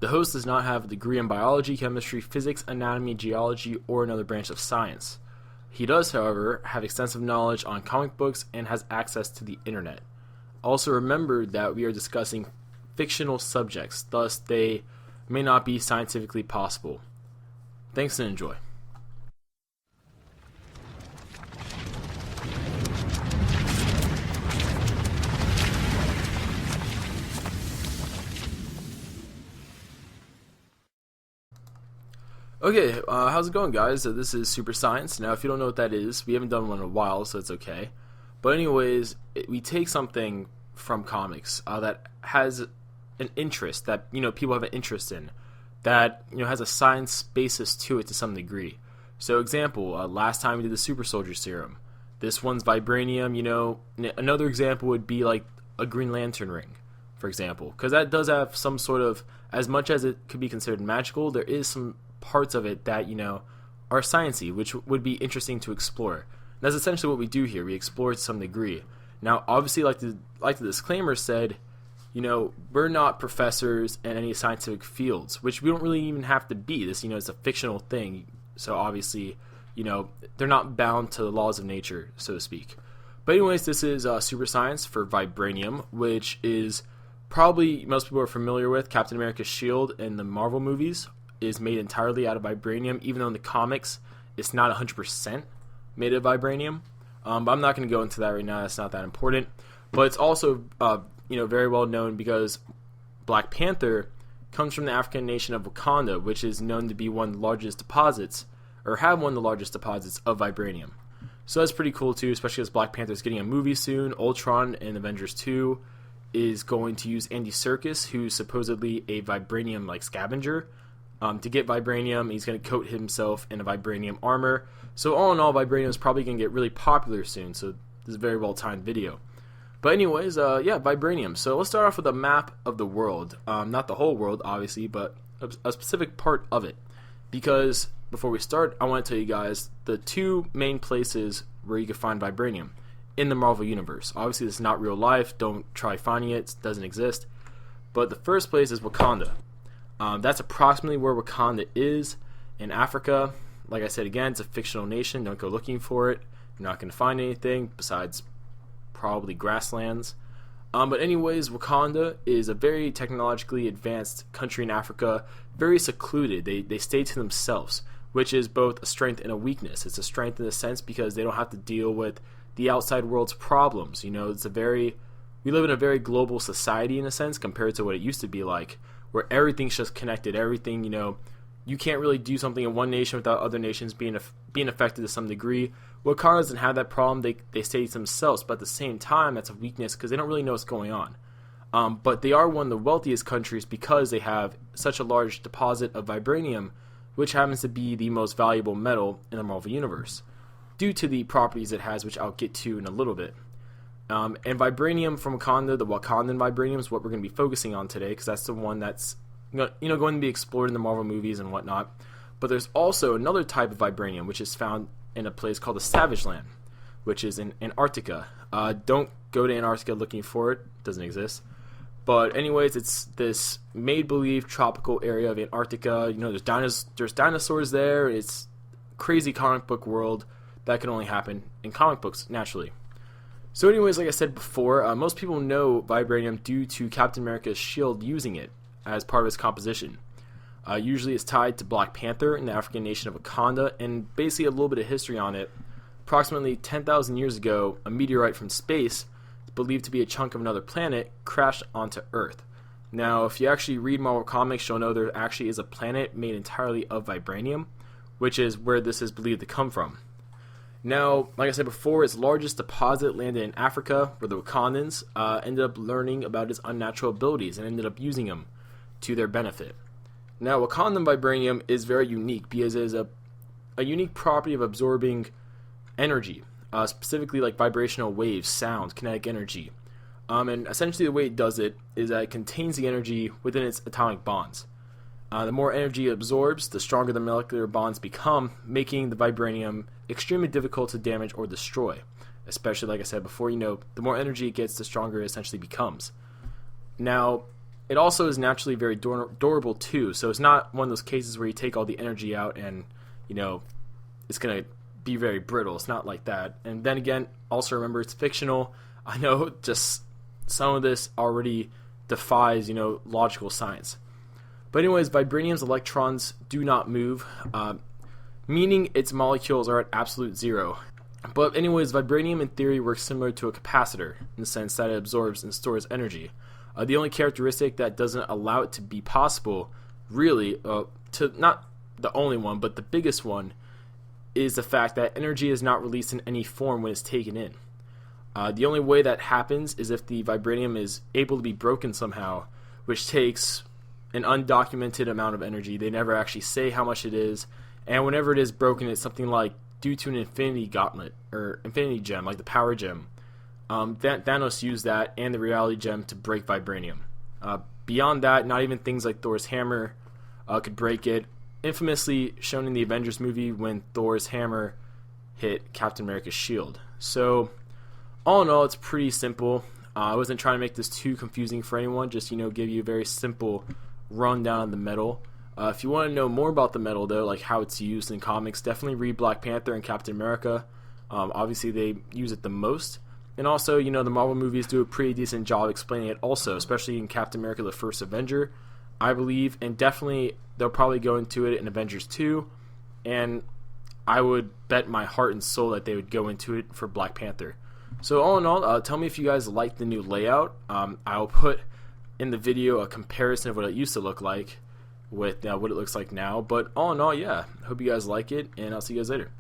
The host does not have a degree in biology, chemistry, physics, anatomy, geology, or another branch of science. He does, however, have extensive knowledge on comic books and has access to the internet. Also remember that we are discussing fictional subjects, thus they may not be scientifically possible. Thanks and enjoy. Okay, how's it going, guys? This is Super Science. Now, if you don't know what that is, we haven't done one in a while, so it's okay. But anyways, we take something from comics that has an interest, that people have an interest in, that has a science basis to it to some degree. So, example, last time we did the Super Soldier Serum. This one's Vibranium. Another example would be like a Green Lantern ring, for example, because that does have some sort of, as much as it could be considered magical, there is some parts of it that are sciencey, which would be interesting to explore. And that's essentially what we do here. We explore to some degree. Now, obviously, like the disclaimer said, we're not professors in any scientific fields, which we don't really even have to be. This, it's a fictional thing, so obviously, they're not bound to the laws of nature, so to speak. But anyways, this is Super Science for Vibranium, which is probably most people are familiar with. Captain America's shield in the Marvel movies is made entirely out of vibranium, even though in the comics it's not 100% made of vibranium. But I'm not going to go into that right now. That's not that important. But it's also very well known because Black Panther comes from the African nation of Wakanda, which is known to be one of the largest deposits, or have one of the largest deposits of vibranium. So that's pretty cool too, especially as Black Panther is getting a movie soon. Ultron in Avengers 2 is going to use Andy Serkis, who's supposedly a vibranium scavenger. To get vibranium, he's going to coat himself in a vibranium armor. So all in all, vibranium is probably going to get really popular soon. So this is a very well-timed video. But anyways, vibranium. So let's start off with a map of the world. Not the whole world, obviously, but a specific part of it. Because before we start, I want to tell you guys the two main places where you can find vibranium in the Marvel Universe. Obviously, this is not real life. Don't try finding it. It doesn't exist. But the first place is Wakanda. That's approximately where Wakanda is in Africa. Like I said again, it's a fictional nation. Don't go looking for it. You're not going to find anything besides probably grasslands. But anyways, Wakanda is a very technologically advanced country in Africa, very secluded. They stay to themselves, which is both a strength and a weakness. It's a strength in a sense because they don't have to deal with the outside world's problems. We live in a very global society in a sense compared to what it used to be like, where everything's just connected. Everything, you can't really do something in one nation without other nations being affected to some degree. Wakanda doesn't have that problem. They stay to themselves, but at the same time, that's a weakness because they don't really know what's going on. But they are one of the wealthiest countries because they have such a large deposit of vibranium, which happens to be the most valuable metal in the Marvel Universe, due to the properties it has, which I'll get to in a little bit. And vibranium from Wakanda, the Wakandan vibranium, is what we're going to be focusing on today, because that's the one that's going to be explored in the Marvel movies and whatnot. But there's also another type of vibranium, which is found in a place called the Savage Land, which is in Antarctica. Don't go to Antarctica looking for it. It doesn't exist. But anyways, it's this made-believe tropical area of Antarctica. There's dinosaurs there. It's a crazy comic book world that can only happen in comic books, naturally. So anyways, like I said before, most people know vibranium due to Captain America's shield using it as part of his composition. Usually it's tied to Black Panther in the African nation of Wakanda, and basically a little bit of history on it. Approximately 10,000 years ago, a meteorite from space, believed to be a chunk of another planet, crashed onto Earth. Now, if you actually read Marvel Comics, you'll know there actually is a planet made entirely of vibranium, which is where this is believed to come from. Now, like I said before, its largest deposit landed in Africa, where the Wakandans ended up learning about its unnatural abilities and ended up using them to their benefit. Now, Wakandan vibranium is very unique because it is a unique property of absorbing energy, specifically like vibrational waves, sound, kinetic energy. And essentially the way it does it is that it contains the energy within its atomic bonds. The more energy it absorbs, the stronger the molecular bonds become, making the vibranium extremely difficult to damage or destroy. Especially, like I said before, the more energy it gets, the stronger it essentially becomes. Now, it also is naturally very durable too. So it's not one of those cases where you take all the energy out and, you know, it's going to be very brittle. It's not like that. And then again, also remember it's fictional. I know just some of this already defies, you know, logical science. But anyways, Vibranium's electrons do not move, meaning its molecules are at absolute zero. But anyways, Vibranium in theory works similar to a capacitor in the sense that it absorbs and stores energy. The only characteristic that doesn't allow it to be possible, really, to not the only one, but the biggest one, is the fact that energy is not released in any form when it's taken in. The only way that happens is if the vibranium is able to be broken somehow, which takes an undocumented amount of energy. They never actually say how much it is, and whenever it is broken, it's something like due to an infinity gauntlet, or infinity gem, like the power gem. Thanos used that and the reality gem to break vibranium. Beyond that, not even things like Thor's hammer could break it. Infamously shown in the Avengers movie when Thor's hammer hit Captain America's shield. So, all in all, it's pretty simple. I wasn't trying to make this too confusing for anyone, just, you know, give you a very simple rundown of the metal. If you want to know more about the metal, though, like how it's used in comics, definitely read Black Panther and Captain America. Obviously, they use it the most. And also, you know, the Marvel movies do a pretty decent job explaining it also, especially in Captain America the First Avenger, I believe. And definitely, they'll probably go into it in Avengers 2. And I would bet my heart and soul that they would go into it for Black Panther. So all in all, tell me if you guys like the new layout. I'll put in the video a comparison of what it used to look like with what it looks like now. But all in all, yeah, I hope you guys like it, and I'll see you guys later.